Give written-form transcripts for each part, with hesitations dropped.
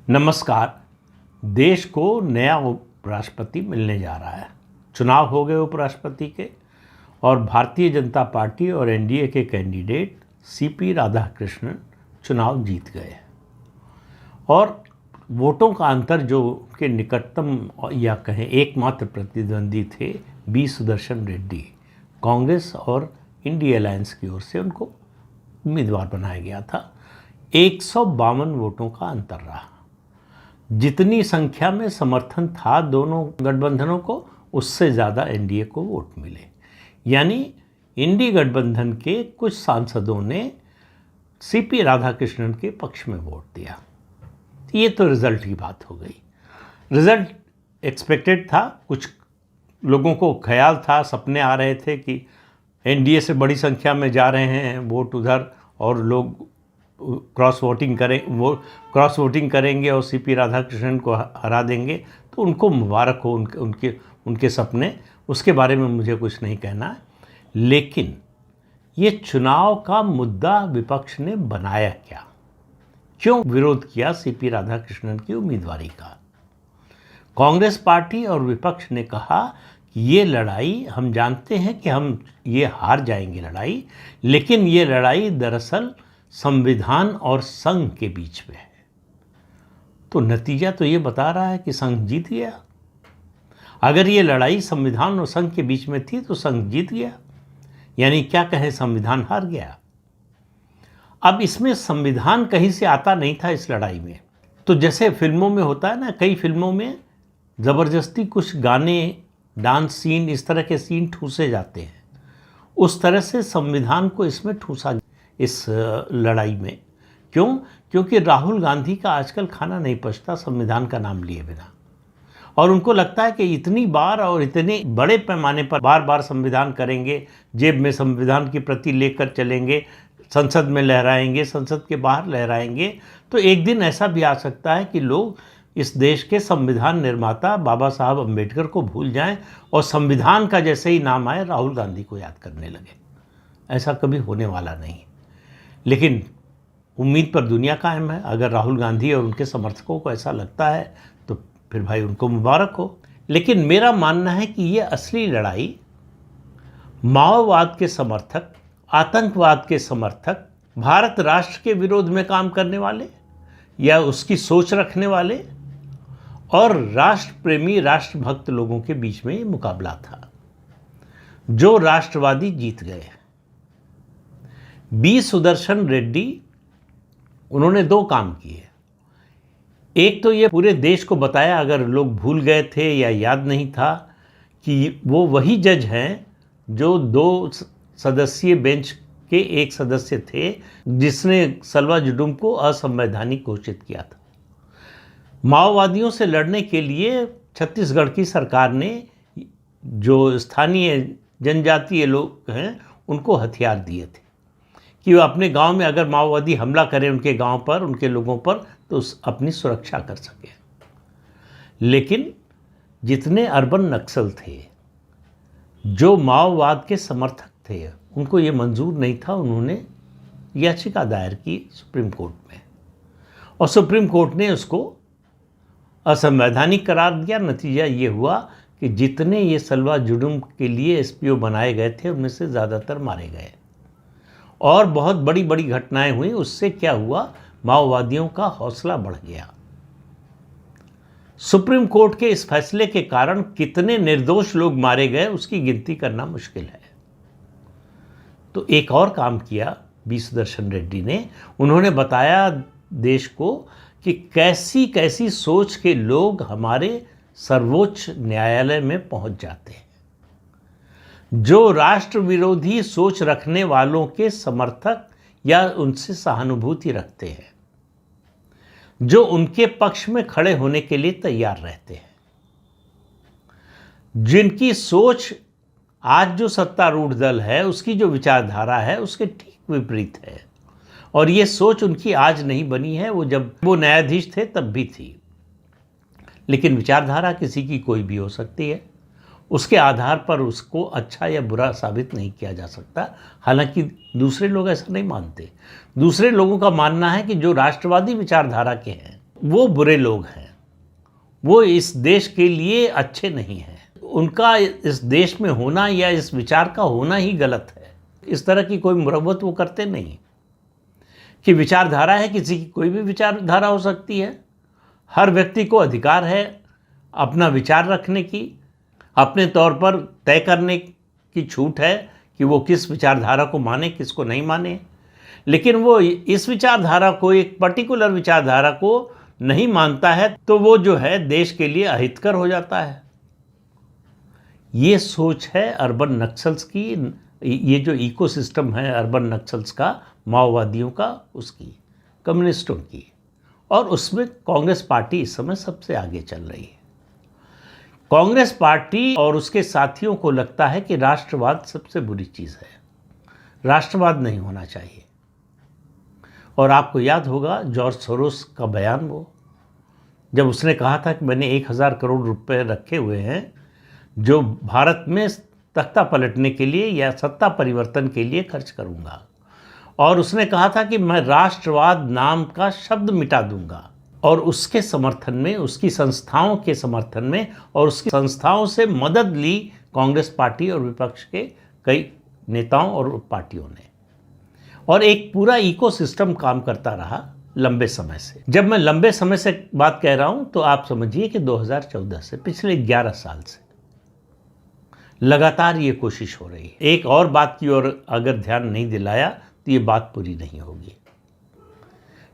नमस्कार। देश को नया उपराष्ट्रपति मिलने जा रहा है। चुनाव हो गए उपराष्ट्रपति के और भारतीय जनता पार्टी और एनडीए के कैंडिडेट सीपी राधाकृष्णन चुनाव जीत गए और वोटों का अंतर जो के निकटतम या कहें एकमात्र प्रतिद्वंदी थे बी सुदर्शन रेड्डी, कांग्रेस और इंडिया अलायंस की ओर से उनको उम्मीदवार बनाया गया था। 152 वोटों का अंतर रहा। जितनी संख्या में समर्थन था दोनों गठबंधनों को, उससे ज़्यादा एनडीए को वोट मिले। यानी इंडी गठबंधन के कुछ सांसदों ने सीपी राधाकृष्णन के पक्ष में वोट दिया। ये तो रिज़ल्ट की बात हो गई। रिज़ल्ट एक्सपेक्टेड था। कुछ लोगों को ख्याल था, सपने आ रहे थे कि एनडीए से बड़ी संख्या में जा रहे हैं वोट उधर और लोग क्रॉस वोटिंग करेंगे और सीपी राधाकृष्णन को हरा देंगे, तो उनको मुबारक हो उनके सपने। उसके बारे में मुझे कुछ नहीं कहना है। लेकिन ये चुनाव का मुद्दा विपक्ष ने बनाया क्या, क्यों विरोध किया सीपी राधाकृष्णन की उम्मीदवारी का? कांग्रेस पार्टी और विपक्ष ने कहा कि ये लड़ाई, हम जानते हैं कि हम ये हार जाएंगे लड़ाई, लेकिन ये लड़ाई दरअसल संविधान और संघ के बीच में है। तो नतीजा तो ये बता रहा है कि संघ जीत गया। अगर ये लड़ाई संविधान और संघ के बीच में थी तो संघ जीत गया, यानी क्या कहें, संविधान हार गया। अब इसमें संविधान कहीं से आता नहीं था इस लड़ाई में। तो जैसे फिल्मों में होता है ना, कई फिल्मों में ज़बरदस्ती कुछ गाने, डांस सीन, इस तरह के सीन ठूसे जाते हैं, उस तरह से संविधान को इसमें ठूसा इस लड़ाई में। क्यों? क्योंकि राहुल गांधी का आजकल खाना नहीं पचता संविधान का नाम लिए बिना, और उनको लगता है कि इतनी बार और इतने बड़े पैमाने पर बार बार संविधान करेंगे, जेब में संविधान की प्रति लेकर चलेंगे, संसद में लहराएंगे, संसद के बाहर लहराएंगे, तो एक दिन ऐसा भी आ सकता है कि लोग इस देश के संविधान निर्माता बाबा साहब अम्बेडकर को भूल जाएं और संविधान का जैसे ही नाम आए राहुल गांधी को याद करने लगे। ऐसा कभी होने वाला नहीं। लेकिन उम्मीद पर दुनिया कायम है। अगर राहुल गांधी और उनके समर्थकों को ऐसा लगता है तो फिर भाई उनको मुबारक हो। लेकिन मेरा मानना है कि ये असली लड़ाई माओवाद के समर्थक, आतंकवाद के समर्थक, भारत राष्ट्र के विरोध में काम करने वाले या उसकी सोच रखने वाले और राष्ट्र प्रेमी, राष्ट्रभक्त लोगों के बीच में ये मुकाबला था। जो राष्ट्रवादी जीत गए। बी सुदर्शन रेड्डी, उन्होंने दो काम किए। एक तो ये पूरे देश को बताया, अगर लोग भूल गए थे या याद नहीं था, कि वो वही जज हैं जो 2 सदस्यीय बेंच के एक सदस्य थे जिसने सलवा जुडुम को असंवैधानिक घोषित किया था। माओवादियों से लड़ने के लिए छत्तीसगढ़ की सरकार ने जो स्थानीय जनजातीय लोग हैं उनको हथियार दिए थे कि वो अपने गांव में अगर माओवादी हमला करें उनके गांव पर, उनके लोगों पर, तो अपनी सुरक्षा कर सके। लेकिन जितने अर्बन नक्सल थे, जो माओवाद के समर्थक थे, उनको ये मंजूर नहीं था। उन्होंने याचिका दायर की सुप्रीम कोर्ट में और सुप्रीम कोर्ट ने उसको असंवैधानिक करार दिया। नतीजा ये हुआ कि जितने ये सलवा जुडुम के लिए एसपीओ बनाए गए थे उनमें से ज़्यादातर मारे गए और बहुत बड़ी बड़ी घटनाएं हुई। उससे क्या हुआ, माओवादियों का हौसला बढ़ गया। सुप्रीम कोर्ट के इस फैसले के कारण कितने निर्दोष लोग मारे गए उसकी गिनती करना मुश्किल है। तो एक और काम किया बी सुदर्शन रेड्डी ने। उन्होंने बताया देश को कि कैसी कैसी सोच के लोग हमारे सर्वोच्च न्यायालय में पहुंच जाते हैं, जो राष्ट्र विरोधी सोच रखने वालों के समर्थक या उनसे सहानुभूति रखते हैं, जो उनके पक्ष में खड़े होने के लिए तैयार रहते हैं, जिनकी सोच आज जो सत्तारूढ़ दल है उसकी जो विचारधारा है उसके ठीक विपरीत है। और ये सोच उनकी आज नहीं बनी है, वो जब वो न्यायाधीश थे तब भी थी। लेकिन विचारधारा किसी की कोई भी हो सकती है, उसके आधार पर उसको अच्छा या बुरा साबित नहीं किया जा सकता। हालांकि दूसरे लोग ऐसा नहीं मानते। दूसरे लोगों का मानना है कि जो राष्ट्रवादी विचारधारा के हैं वो बुरे लोग हैं, वो इस देश के लिए अच्छे नहीं हैं, उनका इस देश में होना या इस विचार का होना ही गलत है। इस तरह की कोई मुरव्वत वो करते नहीं कि विचारधारा है, किसी की कोई भी विचारधारा हो सकती है। हर व्यक्ति को अधिकार है अपना विचार रखने की, अपने तौर पर तय करने की छूट है कि वो किस विचारधारा को माने, किसको नहीं माने। लेकिन वो इस विचारधारा को, एक पर्टिकुलर विचारधारा को नहीं मानता है तो वो जो है देश के लिए अहितकर हो जाता है। ये सोच है अर्बन नक्सल्स की, ये जो इकोसिस्टम है अर्बन नक्सल्स का, माओवादियों का, उसकी, कम्युनिस्टों की, और उसमें कांग्रेस पार्टी इस समय सबसे आगे चल रही है। कांग्रेस पार्टी और उसके साथियों को लगता है कि राष्ट्रवाद सबसे बुरी चीज़ है, राष्ट्रवाद नहीं होना चाहिए। और आपको याद होगा जॉर्ज सोरोस का बयान, वो जब उसने कहा था कि मैंने 1000 करोड़ रुपए रखे हुए हैं जो भारत में तख्ता पलटने के लिए या सत्ता परिवर्तन के लिए खर्च करूंगा, और उसने कहा था कि मैं राष्ट्रवाद नाम का शब्द मिटा दूंगा। और उसके समर्थन में, उसकी संस्थाओं के समर्थन में और उसकी संस्थाओं से मदद ली कांग्रेस पार्टी और विपक्ष के कई नेताओं और पार्टियों ने, और एक पूरा इकोसिस्टम काम करता रहा लंबे समय से। जब मैं लंबे समय से बात कह रहा हूं तो आप समझिए कि 2014 से, पिछले 11 साल से लगातार ये कोशिश हो रही है। एक और बात की ओर अगर ध्यान नहीं दिलाया तो ये बात पूरी नहीं होगी।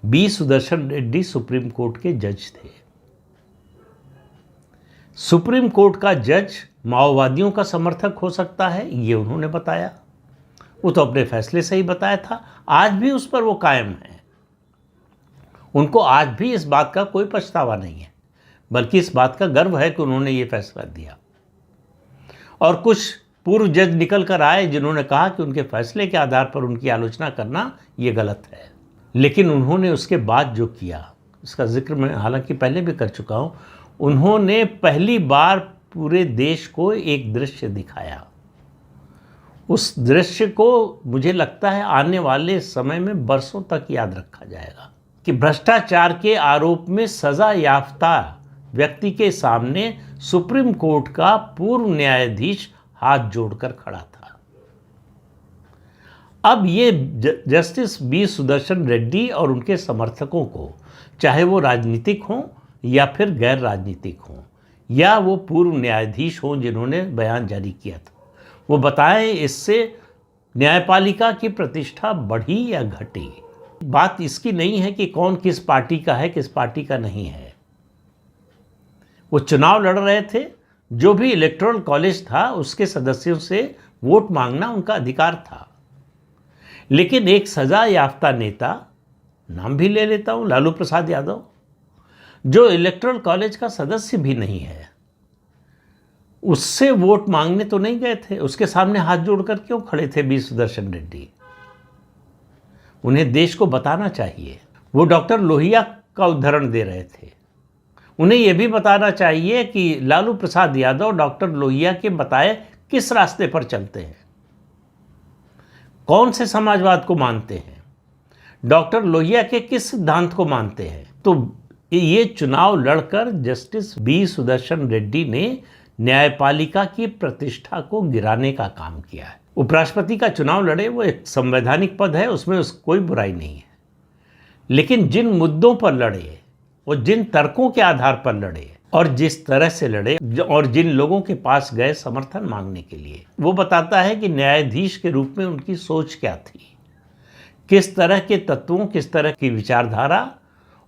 B Sudarshan Reddy supreme court के जज थे। सुप्रीम कोर्ट का जज माओवादियों का समर्थक हो सकता है, ये उन्होंने बताया। वो तो अपने फैसले से ही बताया था, आज भी उस पर वो कायम है। उनको आज भी इस बात का कोई पछतावा नहीं है, बल्कि इस बात का गर्व है कि उन्होंने ये फैसला दिया। और कुछ पूर्व जज निकल कर आए जिन्होंने कहा कि उनके फैसले के आधार पर उनकी आलोचना करना ये गलत है। लेकिन उन्होंने उसके बाद जो किया, इसका जिक्र मैं हालांकि पहले भी कर चुका हूँ, उन्होंने पहली बार पूरे देश को एक दृश्य दिखाया। उस दृश्य को मुझे लगता है आने वाले समय में बरसों तक याद रखा जाएगा कि भ्रष्टाचार के आरोप में सजा याफ्ता व्यक्ति के सामने सुप्रीम कोर्ट का पूर्व न्यायाधीश हाथ जोड़कर खड़ा था। अब ये जस्टिस बी सुदर्शन रेड्डी और उनके समर्थकों को, चाहे वो राजनीतिक हों या फिर गैर राजनीतिक हों, या वो पूर्व न्यायाधीश हों जिन्होंने बयान जारी किया था, वो बताएं इससे न्यायपालिका की प्रतिष्ठा बढ़ी या घटी। बात इसकी नहीं है कि कौन किस पार्टी का है, किस पार्टी का नहीं है। वो चुनाव लड़ रहे थे, जो भी इलेक्टोरल कॉलेज था उसके सदस्यों से वोट मांगना उनका अधिकार था। लेकिन एक सजा याफ्ता नेता, नाम भी ले लेता हूं, लालू प्रसाद यादव, जो इलेक्टोरल कॉलेज का सदस्य भी नहीं है, उससे वोट मांगने तो नहीं गए थे। उसके सामने हाथ जोड़कर क्यों खड़े थे बी सुदर्शन रेड्डी? उन्हें देश को बताना चाहिए। वो डॉक्टर लोहिया का उदाहरण दे रहे थे, उन्हें यह भी बताना चाहिए कि लालू प्रसाद यादव डॉक्टर लोहिया के बताए किस रास्ते पर चलते हैं, कौन से समाजवाद को मानते हैं, डॉक्टर लोहिया के किस सिद्धांत को मानते हैं। तो ये चुनाव लड़कर जस्टिस बी सुदर्शन रेड्डी ने न्यायपालिका की प्रतिष्ठा को गिराने का काम किया है। उपराष्ट्रपति का चुनाव लड़े, वो एक संवैधानिक पद है, उसमें कोई बुराई नहीं है। लेकिन जिन मुद्दों पर लड़े, वो जिन तर्कों के आधार पर लड़े और जिस तरह से लड़े और जिन लोगों के पास गए समर्थन मांगने के लिए, वो बताता है कि न्यायाधीश के रूप में उनकी सोच क्या थी, किस तरह के तत्वों, किस तरह की विचारधारा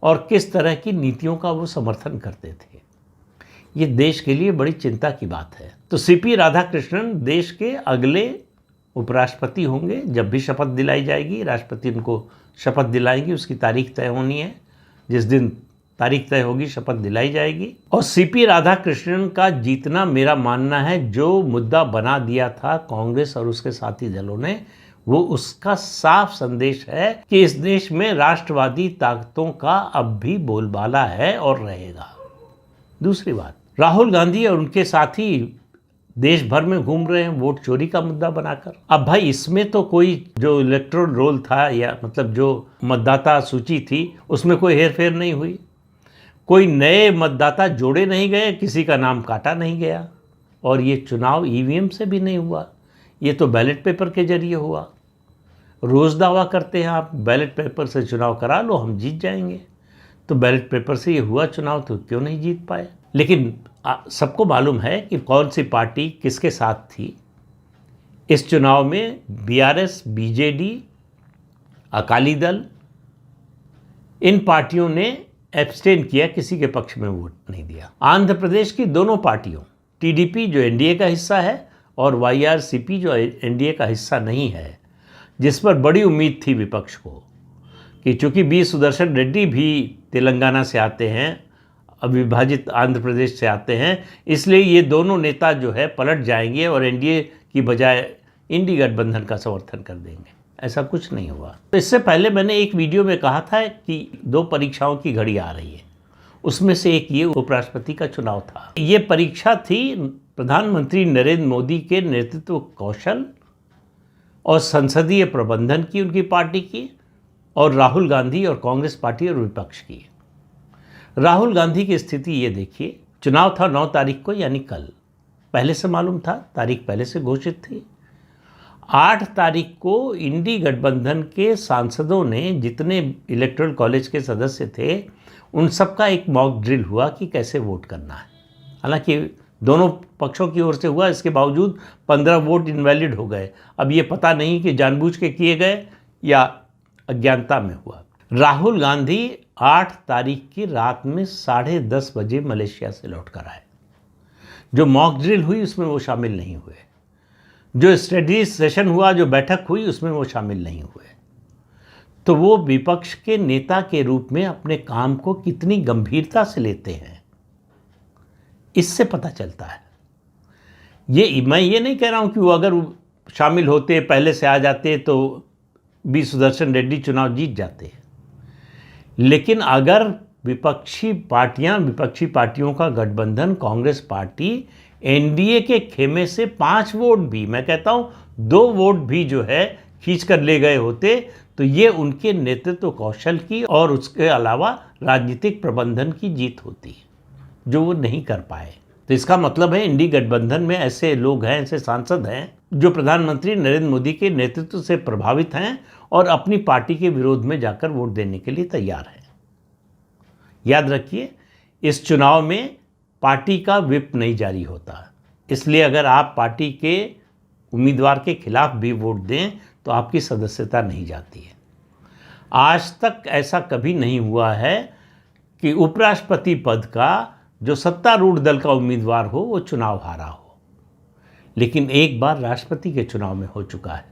और किस तरह की नीतियों का वो समर्थन करते थे। ये देश के लिए बड़ी चिंता की बात है। तो सीपी राधाकृष्णन देश के अगले उपराष्ट्रपति होंगे। जब भी शपथ दिलाई जाएगी, राष्ट्रपति उनको शपथ दिलाएंगी, उसकी तारीख तय होनी है। जिस दिन तारीख तय होगी शपथ दिलाई जाएगी। और सीपी राधाकृष्णन का जीतना, मेरा मानना है, जो मुद्दा बना दिया था कांग्रेस और उसके साथी दलों ने, वो उसका साफ संदेश है कि इस देश में राष्ट्रवादी ताकतों का अब भी बोलबाला है और रहेगा। दूसरी बात, राहुल गांधी और उनके साथी देश भर में घूम रहे हैं वोट चोरी का मुद्दा बनाकर। अब भाई इसमें तो कोई जो इलेक्टोरल रोल था, या मतलब जो मतदाता सूची थी, उसमें कोई हेरफेर नहीं हुई। कोई नए मतदाता जोड़े नहीं गए, किसी का नाम काटा नहीं गया, और ये चुनाव ईवीएम से भी नहीं हुआ, ये तो बैलेट पेपर के जरिए हुआ। रोज़ दावा करते हैं आप बैलेट पेपर से चुनाव करा लो, हम जीत जाएंगे। तो बैलेट पेपर से ये हुआ चुनाव, तो क्यों नहीं जीत पाए? लेकिन सबको मालूम है कि कौन सी पार्टी किसके साथ थी। इस चुनाव में बीआरएस, बीजेडी, अकाली दल, इन पार्टियों ने एब्सटेन किया, किसी के पक्ष में वोट नहीं दिया। आंध्र प्रदेश की दोनों पार्टियों, टीडीपी जो एनडीए का हिस्सा है और वाईआरसीपी जो एनडीए का हिस्सा नहीं है, जिस पर बड़ी उम्मीद थी विपक्ष को कि चूंकि बी सुदर्शन रेड्डी भी तेलंगाना से आते हैं, अविभाजित आंध्र प्रदेश से आते हैं, इसलिए ये दोनों नेता जो है पलट जाएंगे और एनडीए की बजाय इंडी गठबंधन का समर्थन कर देंगे। ऐसा कुछ नहीं हुआ। तो इससे पहले मैंने एक वीडियो में कहा था कि 2 परीक्षाओं की घड़ी आ रही है, उसमें से एक ये उपराष्ट्रपति का चुनाव था। ये परीक्षा थी प्रधानमंत्री नरेंद्र मोदी के नेतृत्व कौशल और संसदीय प्रबंधन की, उनकी पार्टी की, और राहुल गांधी और कांग्रेस पार्टी और विपक्ष की। राहुल गांधी की स्थिति ये देखिए, चुनाव था 9 तारीख को, यानी कल। पहले से मालूम था, तारीख पहले से घोषित थी। 8 तारीख को इंडी गठबंधन के सांसदों ने, जितने इलेक्टोरल कॉलेज के सदस्य थे, उन सबका एक मॉक ड्रिल हुआ कि कैसे वोट करना है। हालांकि दोनों पक्षों की ओर से हुआ, इसके बावजूद 15 वोट इनवैलिड हो गए। अब ये पता नहीं कि जानबूझ के किए गए या अज्ञानता में हुआ। राहुल गांधी 8 तारीख की रात में 10:30 बजे मलेशिया से लौट कर आए। जो मॉक ड्रिल हुई उसमें वो शामिल नहीं हुए, जो स्टडी सेशन हुआ, जो बैठक हुई, उसमें वो शामिल नहीं हुए। तो वो विपक्ष के नेता के रूप में अपने काम को कितनी गंभीरता से लेते हैं, इससे पता चलता है। मैं ये नहीं कह रहा हूं कि वो अगर शामिल होते, पहले से आ जाते, तो बी सुदर्शन रेड्डी चुनाव जीत जाते। लेकिन अगर विपक्षी पार्टियों का गठबंधन कांग्रेस पार्टी एनडीए के खेमे से 5 वोट भी, मैं कहता हूं 2 वोट भी जो है खींच कर ले गए होते, तो ये उनके नेतृत्व कौशल की और उसके अलावा राजनीतिक प्रबंधन की जीत होती, जो वो नहीं कर पाए। तो इसका मतलब है इंडी गठबंधन में ऐसे लोग हैं, ऐसे सांसद हैं जो प्रधानमंत्री नरेंद्र मोदी के नेतृत्व से प्रभावित हैं और अपनी पार्टी के विरोध में जाकर वोट देने के लिए तैयार हैं। याद रखिए, इस चुनाव में पार्टी का व्हिप नहीं जारी होता, इसलिए अगर आप पार्टी के उम्मीदवार के खिलाफ भी वोट दें तो आपकी सदस्यता नहीं जाती है। आज तक ऐसा कभी नहीं हुआ है कि उपराष्ट्रपति पद का जो सत्तारूढ़ दल का उम्मीदवार हो वो चुनाव हारा हो, लेकिन एक बार राष्ट्रपति के चुनाव में हो चुका है,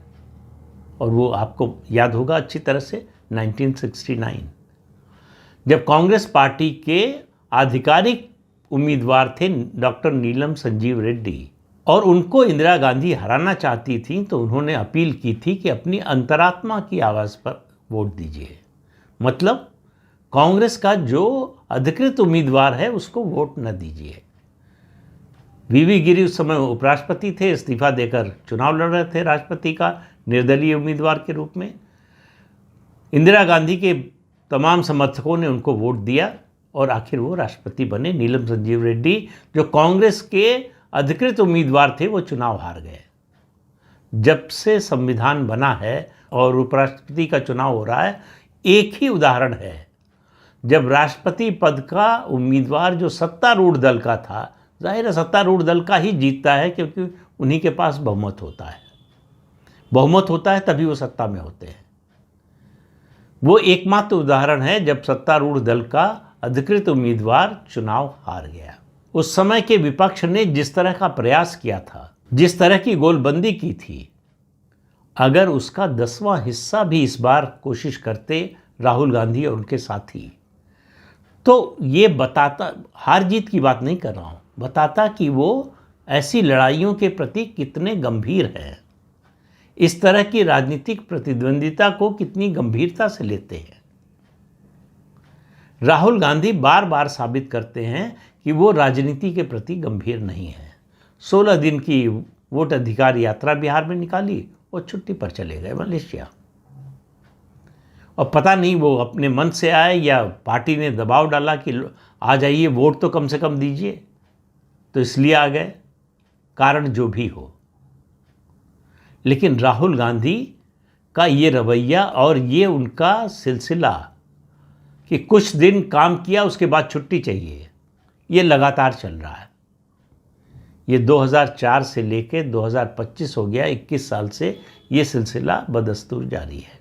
और वो आपको याद होगा अच्छी तरह से 1969, जब कांग्रेस पार्टी के आधिकारिक उम्मीदवार थे डॉक्टर नीलम संजीव रेड्डी, और उनको इंदिरा गांधी हराना चाहती थी, तो उन्होंने अपील की थी कि अपनी अंतरात्मा की आवाज़ पर वोट दीजिए। मतलब कांग्रेस का जो अधिकृत उम्मीदवार है उसको वोट न दीजिए। वीवी गिरी उस समय उपराष्ट्रपति थे, इस्तीफा देकर चुनाव लड़ रहे थे राष्ट्रपति का निर्दलीय उम्मीदवार के रूप में। इंदिरा गांधी के तमाम समर्थकों ने उनको वोट दिया और आखिर वो राष्ट्रपति बने। नीलम संजीव रेड्डी जो कांग्रेस के अधिकृत उम्मीदवार थे वो चुनाव हार गए। जब से संविधान बना है और उपराष्ट्रपति का चुनाव हो रहा है, एक ही उदाहरण है जब राष्ट्रपति पद का उम्मीदवार जो सत्तारूढ़ दल का था, जाहिर है सत्तारूढ़ दल का ही जीतता है क्योंकि उन्हीं के पास बहुमत होता है। बहुमत होता है तभी वो सत्ता में होते हैं। वो एकमात्र उदाहरण है जब सत्तारूढ़ दल का अधिकृत उम्मीदवार चुनाव हार गया। उस समय के विपक्ष ने जिस तरह का प्रयास किया था, जिस तरह की गोलबंदी की थी, अगर उसका 10वां हिस्सा भी इस बार कोशिश करते राहुल गांधी और उनके साथी, तो ये बताता, हार जीत की बात नहीं कर रहा हूँ, बताता कि वो ऐसी लड़ाइयों के प्रति कितने गंभीर हैं, इस तरह की राजनीतिक प्रतिद्वंदिता को कितनी गंभीरता से लेते हैं। राहुल गांधी बार बार साबित करते हैं कि वो राजनीति के प्रति गंभीर नहीं है। 16 दिन की वोट अधिकार यात्रा बिहार में निकाली और छुट्टी पर चले गए मलेशिया। और पता नहीं वो अपने मन से आए या पार्टी ने दबाव डाला कि आ जाइए वोट तो कम से कम दीजिए, तो इसलिए आ गए, कारण जो भी हो। लेकिन राहुल गांधी का ये रवैया और ये उनका सिलसिला कि कुछ दिन काम किया उसके बाद छुट्टी चाहिए, ये लगातार चल रहा है। ये 2004 से लेके 2025 हो गया, 21 साल से ये सिलसिला बदस्तूर जारी है।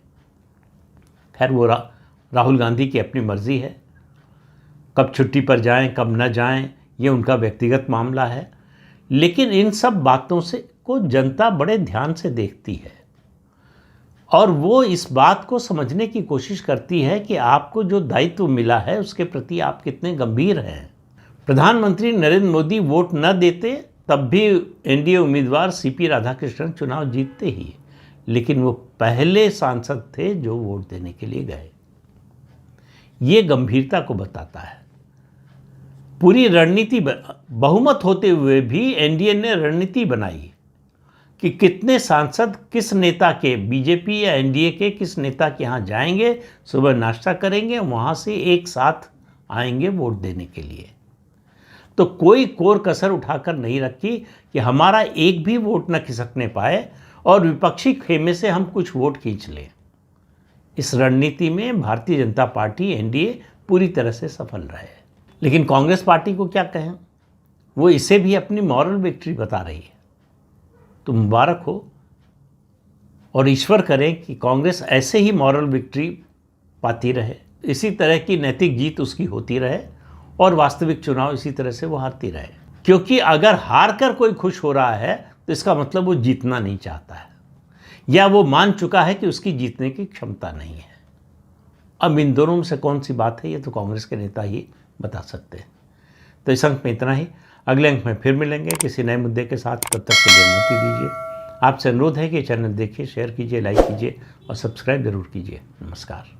खैर वो राहुल गांधी की अपनी मर्जी है, कब छुट्टी पर जाएं कब न जाएं ये उनका व्यक्तिगत मामला है। लेकिन इन सब बातों से को जनता बड़े ध्यान से देखती है और वो इस बात को समझने की कोशिश करती है कि आपको जो दायित्व मिला है उसके प्रति आप कितने गंभीर हैं। प्रधानमंत्री नरेंद्र मोदी वोट न देते तब भी एनडीए उम्मीदवार सीपी राधाकृष्णन चुनाव जीतते ही, लेकिन वो पहले सांसद थे जो वोट देने के लिए गए। ये गंभीरता को बताता है। पूरी रणनीति, बहुमत होते हुए भी एनडीए ने रणनीति बनाई कि कितने सांसद किस नेता के, बीजेपी या एनडीए के किस नेता के यहाँ जाएंगे, सुबह नाश्ता करेंगे, वहाँ से एक साथ आएंगे वोट देने के लिए। तो कोई कोर कसर उठाकर नहीं रखी कि हमारा एक भी वोट न खिसकने पाए और विपक्षी खेमे से हम कुछ वोट खींच लें। इस रणनीति में भारतीय जनता पार्टी एनडीए पूरी तरह से सफल रहे। लेकिन कांग्रेस पार्टी को क्या कहें, वो इसे भी अपनी मॉरल विक्ट्री बता रही है। तो मुबारक हो और ईश्वर करें कि कांग्रेस ऐसे ही मॉरल विक्ट्री पाती रहे, इसी तरह की नैतिक जीत उसकी होती रहे और वास्तविक चुनाव इसी तरह से वो हारती रहे। क्योंकि अगर हार कर कोई खुश हो रहा है तो इसका मतलब वो जीतना नहीं चाहता है या वो मान चुका है कि उसकी जीतने की क्षमता नहीं है। अब इन दोनों में से कौन सी बात है ये तो कांग्रेस के नेता ही बता सकते हैं। तो इस अंक में इतना ही। अगले अंक में फिर मिलेंगे किसी नए मुद्दे के साथ। तब तक के लिए अनुमति दीजिए। आपसे अनुरोध है कि चैनल देखिए, शेयर कीजिए, लाइक कीजिए और सब्सक्राइब जरूर कीजिए। नमस्कार।